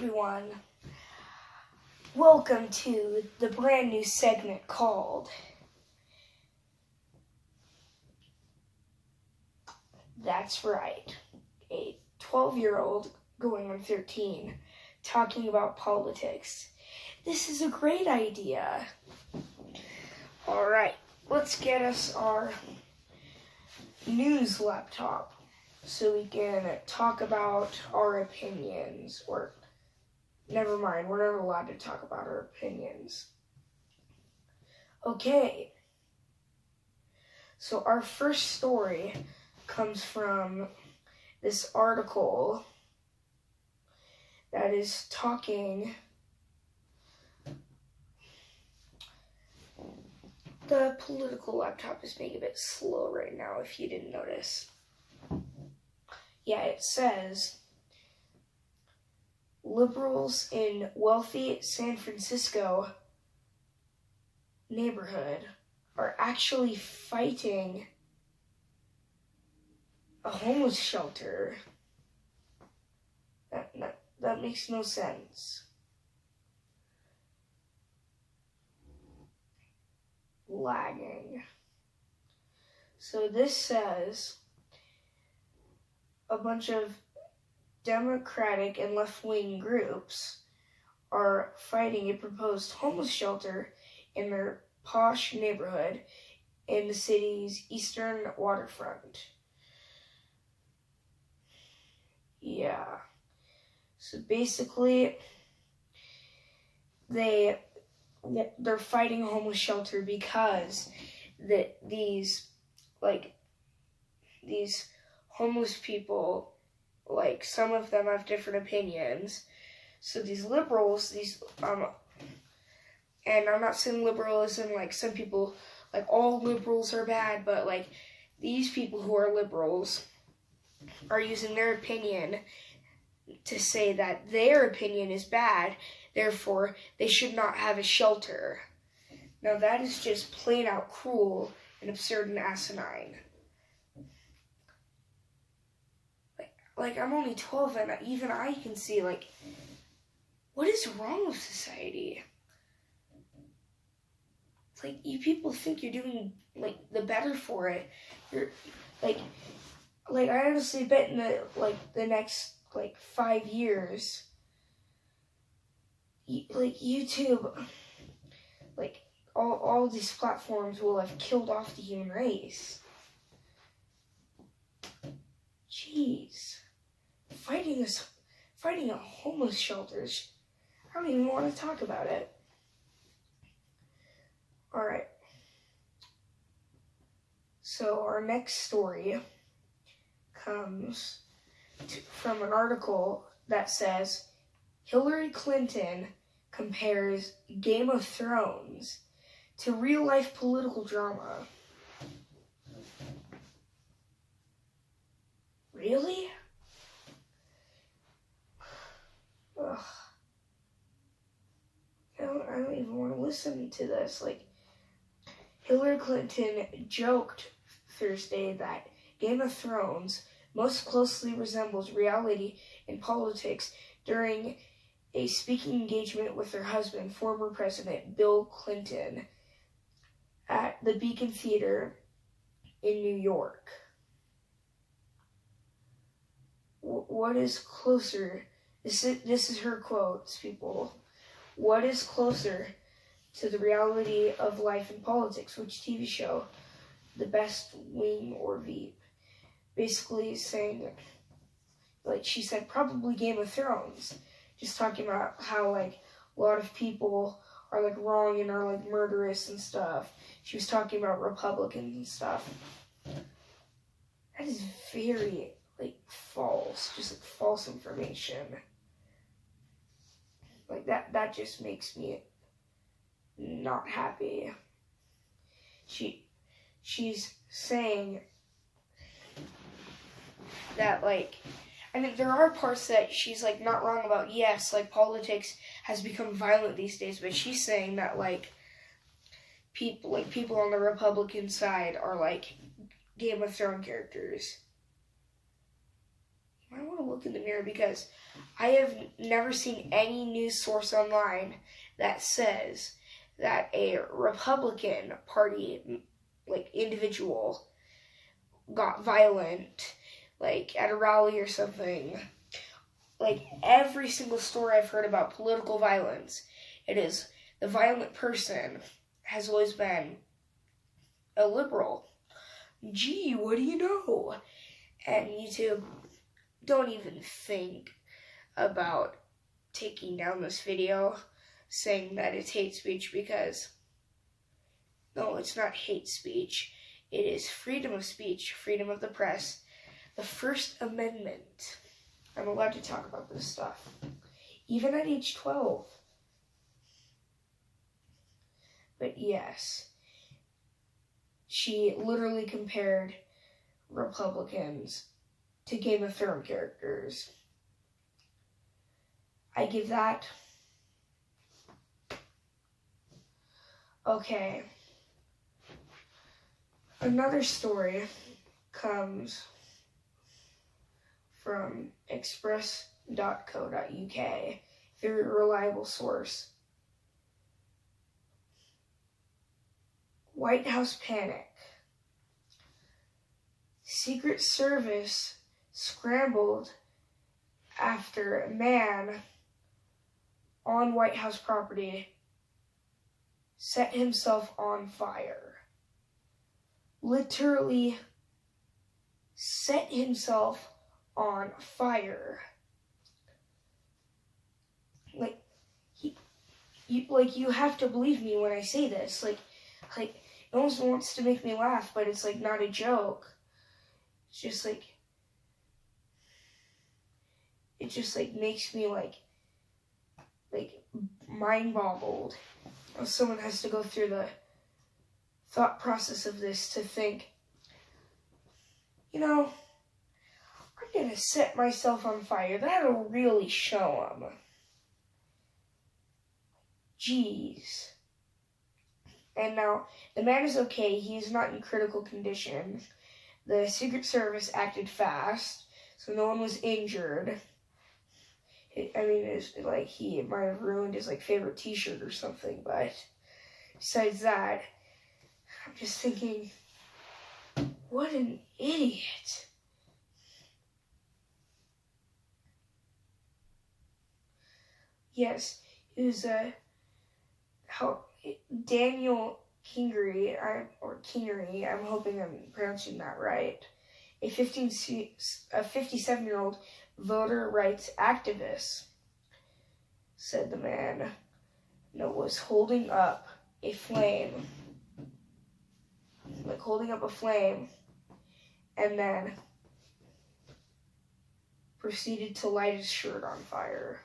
everyone. Welcome to the brand new segment called That's Right, a 12-year-old going on 13 talking about politics. This is a great idea. Alright, let's get us our news laptop so we can talk about our opinions, or never mind, we're not allowed to talk about our opinions. Okay, so our first story comes from this article that is talking. The political laptop is being a bit slow right now, if you didn't notice. Yeah, it says, liberals in wealthy San Francisco neighborhood are actually fighting a homeless shelter. That makes no sense. Lagging. So this says a bunch of Democratic and left-wing groups are fighting a proposed homeless shelter in their posh neighborhood in the city's eastern waterfront. Yeah. So basically, they're fighting a homeless shelter because these homeless people, like, some of them have different opinions. So these liberals, and I'm not saying liberalism, like, some people, like, all liberals are bad, but, like, these people who are liberals are using their opinion to say that their opinion is bad, therefore they should not have a shelter. Now that is just plain out cruel and absurd and asinine. Like, I'm only 12 and even I can see, like, what is wrong with society? It's like, you people think you're doing, like, the better for it. You're, like, I honestly bet in the next, 5 years, YouTube, all these platforms will have killed off the human race. Jeez. Fighting a homeless shelter. I don't even want to talk about it. Alright. So our next story comes from an article that says Hillary Clinton compares Game of Thrones to real-life political drama. Really? Ugh. I don't even want to listen to this. Hillary Clinton joked Thursday that Game of Thrones most closely resembles reality in politics during a speaking engagement with her husband, former President Bill Clinton, at the Beacon Theater in New York. What is closer? This is her quotes, people. What is closer to the reality of life in politics? Which TV show? The Best Wing or Veep? Basically saying, she said, probably Game of Thrones. Just talking about how, a lot of people are, wrong and are, murderous and stuff. She was talking about Republicans and stuff. That is very, false. Just, false information. That just makes me not happy. She's saying that, there are parts that she's, not wrong about. Yes, politics has become violent these days, but she's saying that, people on the Republican side are, Game of Thrones characters. I want to look in the mirror because I have never seen any news source online that says that a Republican Party, like, individual got violent, like, at a rally or something. Like, every single story I've heard about political violence, it is the violent person has always been a liberal. Gee, what do you know? And YouTube, don't even think about taking down this video saying that it's hate speech, because no, it's not hate speech. It is freedom of speech, freedom of the press, the First Amendment. I'm allowed to talk about this stuff, even at age 12. But yes, she literally compared Republicans to Game of Thrones characters. I give that. Okay. Another story comes from express.co.uk, very reliable source. White House panic. Secret Service scrambled after a man on White House property set himself on fire. Literally set himself on fire. You have to believe me when I say this. Like it almost wants to make me laugh, but it's like not a joke. It's just like, it just like makes me like mind boggled. Someone has to go through the thought process of this to think, I'm gonna set myself on fire. That'll really show them. Jeez. And now, the man is okay. He is not in critical condition. The Secret Service acted fast, so no one was injured. It's like he might have ruined his favorite T-shirt or something, but besides that, I'm just thinking, what an idiot. Yes, it was Daniel Kingery, Kingery, I'm hoping I'm pronouncing that right, a 57-year-old voter rights activist, said the man was holding up a flame, and then proceeded to light his shirt on fire.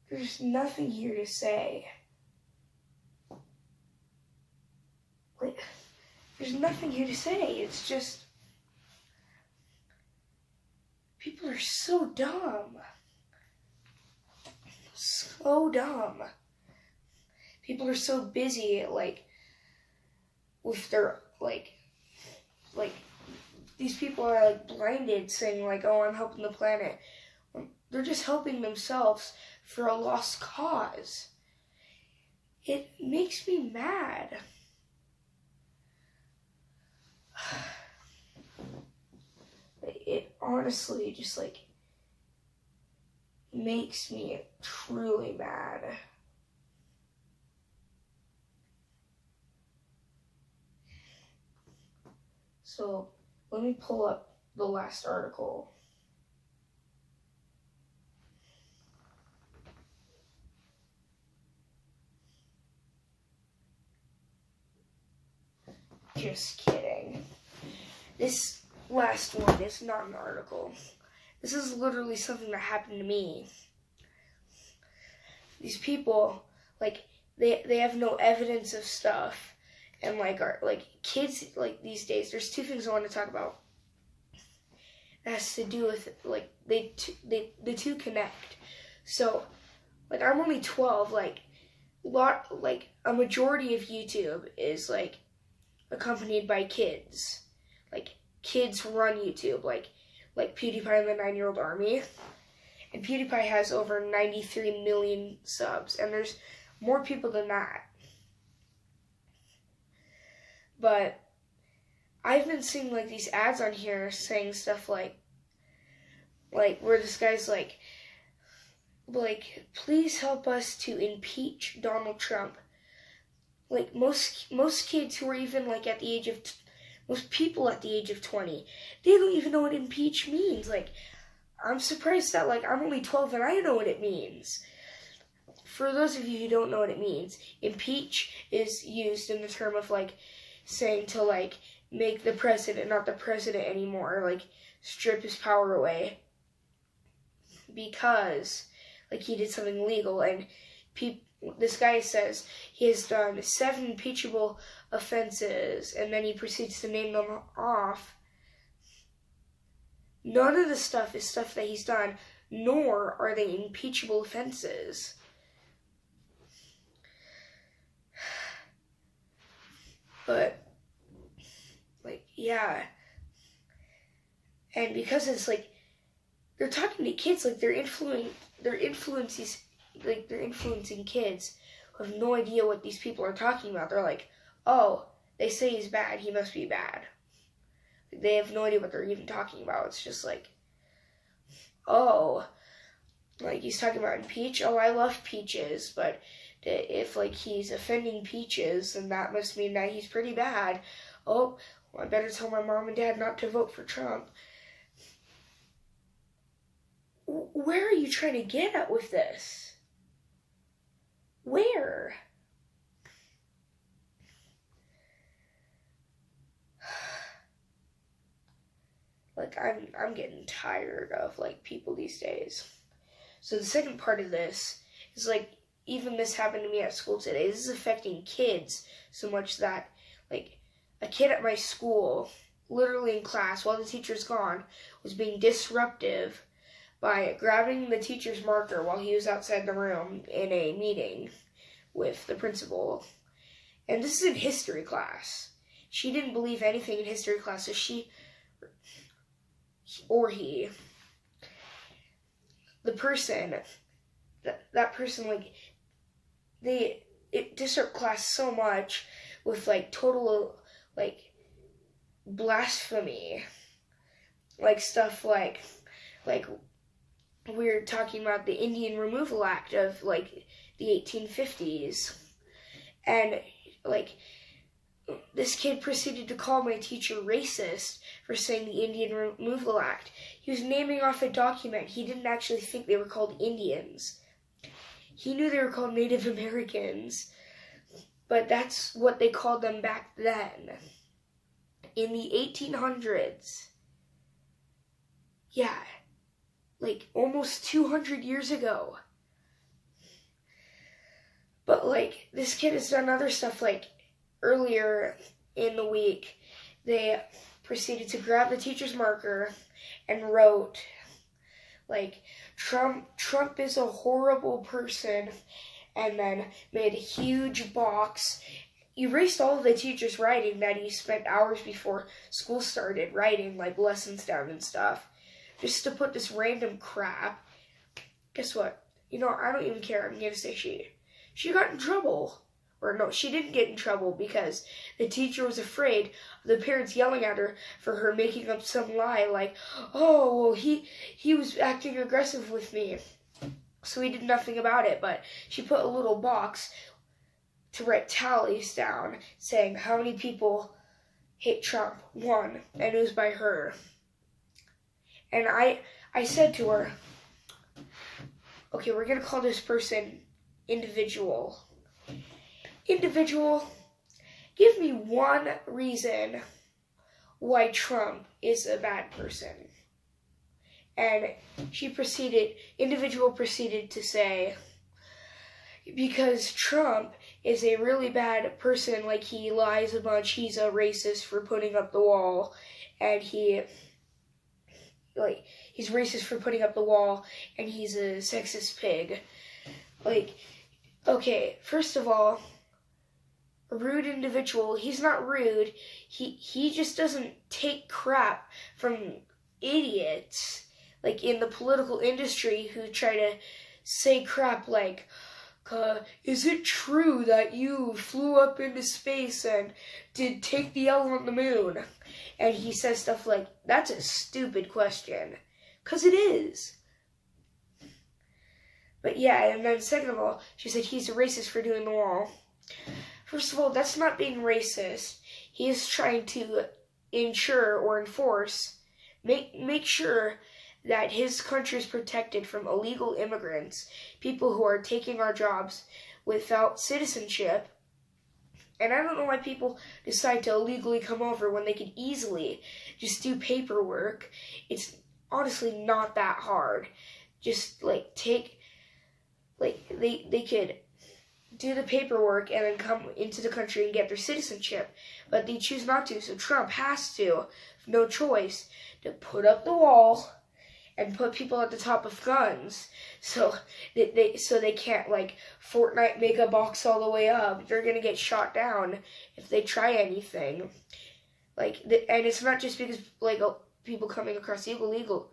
There's nothing here to say. There's nothing here to say. It's just, people are so dumb. So dumb. People are so busy, with their, these people are, blinded, saying, oh, I'm helping the planet. They're just helping themselves for a lost cause. It makes me mad. It honestly just, makes me truly mad. So, let me pull up the last article. Just kidding. This last one is not an article. This is literally something that happened to me. These people, they have no evidence of stuff, and are kids these days. There's two things I want to talk about. It has to do with the two connect. So I'm only 12. a majority of YouTube is like accompanied by kids. Like kids run YouTube, like PewDiePie and the 9-Year-Old Army. And PewDiePie has over 93 million subs, and there's more people than that. But I've been seeing like these ads on here saying stuff like where this guy's like, please help us to impeach Donald Trump. Like most kids who are even like at the age of most people at the age of 20, they don't even know what impeach means. Like, I'm surprised that like I'm only 12 and I know what it means. For those of you who don't know what it means, impeach is used in the term of like saying to like make the president not the president anymore, like strip his power away because like he did something illegal. And this guy says he has done 7 impeachable offenses, and then he proceeds to name them off. None of the stuff is stuff that he's done, nor are they impeachable offenses. But, like, yeah. And because it's like, they're talking to kids, like they're influencing kids who have no idea what these people are talking about. They're like, oh, they say he's bad, he must be bad. They have no idea what they're even talking about. It's just like, oh, like he's talking about peach. Oh, I love peaches, but if like he's offending peaches, then that must mean that he's pretty bad. Oh, well, I better tell my mom and dad not to vote for Trump. Where are you trying to get at with this? Where? Like, I'm getting tired of, like, people these days. So the second part of this is, like, even this happened to me at school today. This is affecting kids so much that, like, a kid at my school, literally in class, while the teacher's gone, was being disruptive by grabbing the teacher's marker while he was outside the room in a meeting with the principal. And this is in history class. She didn't believe anything in history class, so the person, that person, like, it disrupted class so much with, like, total, like, blasphemy. Like, stuff like, we're talking about the Indian Removal Act of, like, the 1850s. And, like, this kid proceeded to call my teacher racist for saying the Indian Removal Act. He was naming off a document. He didn't actually think they were called Indians. He knew they were called Native Americans, but that's what they called them back then. In the 1800s. Yeah. Like, almost 200 years ago. But, like, this kid has done other stuff, like, earlier in the week, they proceeded to grab the teacher's marker and wrote, like, Trump is a horrible person, and then made a huge box, erased all of the teacher's writing that he spent hours before school started writing, like, lessons down and stuff, just to put this random crap. Guess what? You know, I don't even care. I'm going to say she got in trouble. Or no, she didn't get in trouble because the teacher was afraid of the parents yelling at her for her making up some lie like, oh, well, he was acting aggressive with me. So he did nothing about it, but she put a little box to write tallies down saying how many people hate Trump. 1, and it was by her. And I said to her, okay, we're going to call this person individual. Individual, give me one reason why Trump is a bad person. And individual proceeded to say, because Trump is a really bad person, like he lies a bunch, he's a racist for putting up the wall, and he's racist for putting up the wall, and he's a sexist pig. Like, Okay, first of all, a rude individual, he's not rude. He just doesn't take crap from idiots like in the political industry who try to say crap like, is it true that you flew up into space and did take the L on the moon? And he says stuff like, that's a stupid question. 'Cause it is. But yeah, and then second of all, she said he's a racist for doing the wall. First of all, that's not being racist. He is trying to ensure or enforce, make sure that his country is protected from illegal immigrants, people who are taking our jobs without citizenship. And I don't know why people decide to illegally come over when they could easily just do paperwork. It's honestly not that hard. Just they could do the paperwork and then come into the country and get their citizenship. But they choose not to, so Trump has to, no choice, to put up the wall and put people at the top of guns so they can't, like, Fortnite make a box all the way up. They're going to get shot down if they try anything. And it's not just because, like, people coming across illegally.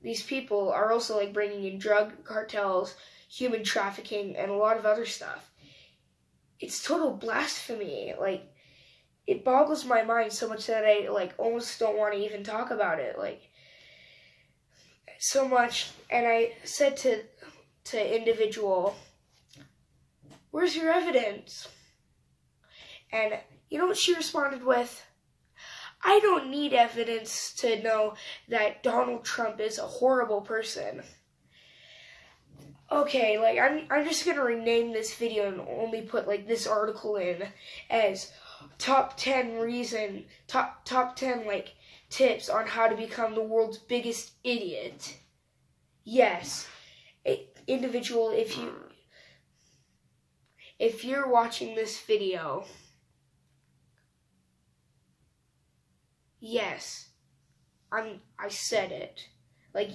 These people are also, like, bringing in drug cartels, human trafficking, and a lot of other stuff. It's total blasphemy. Like, it boggles my mind so much that I, like, almost don't want to even talk about it. Like, so much. And I said to individual, where's your evidence? And you know what she responded with? I don't need evidence to know that Donald Trump is a horrible person. Okay, like, I'm just gonna rename this video and only put, like, this article in as top 10 like, tips on how to become the world's biggest idiot. Yes, individual, if you're watching this video, yes, I said it. Like,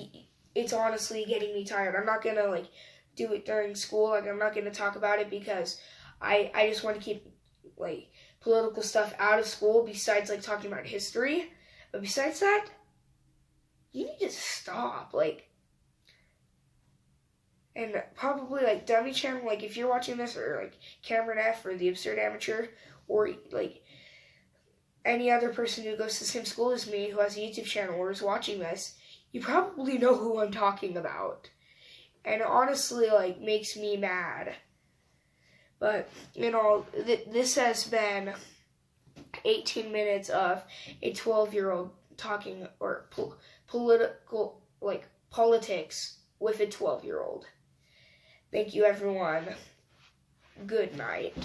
it's honestly getting me tired. I'm not gonna, like, do it during school. Like, I'm not gonna talk about it because I just want to keep, like, political stuff out of school besides, like, talking about history. But besides that, you need to stop, like, and probably, like, Dummy Channel, like, if you're watching this, or, like, Cameron F, or The Absurd Amateur, or, like, any other person who goes to the same school as me who has a YouTube channel or is watching this, you probably know who I'm talking about. And it honestly, like, makes me mad. But, you know, this has been 18 minutes of a 12-year-old talking, or political, like, politics with a 12-year-old. Thank you, everyone. Good night.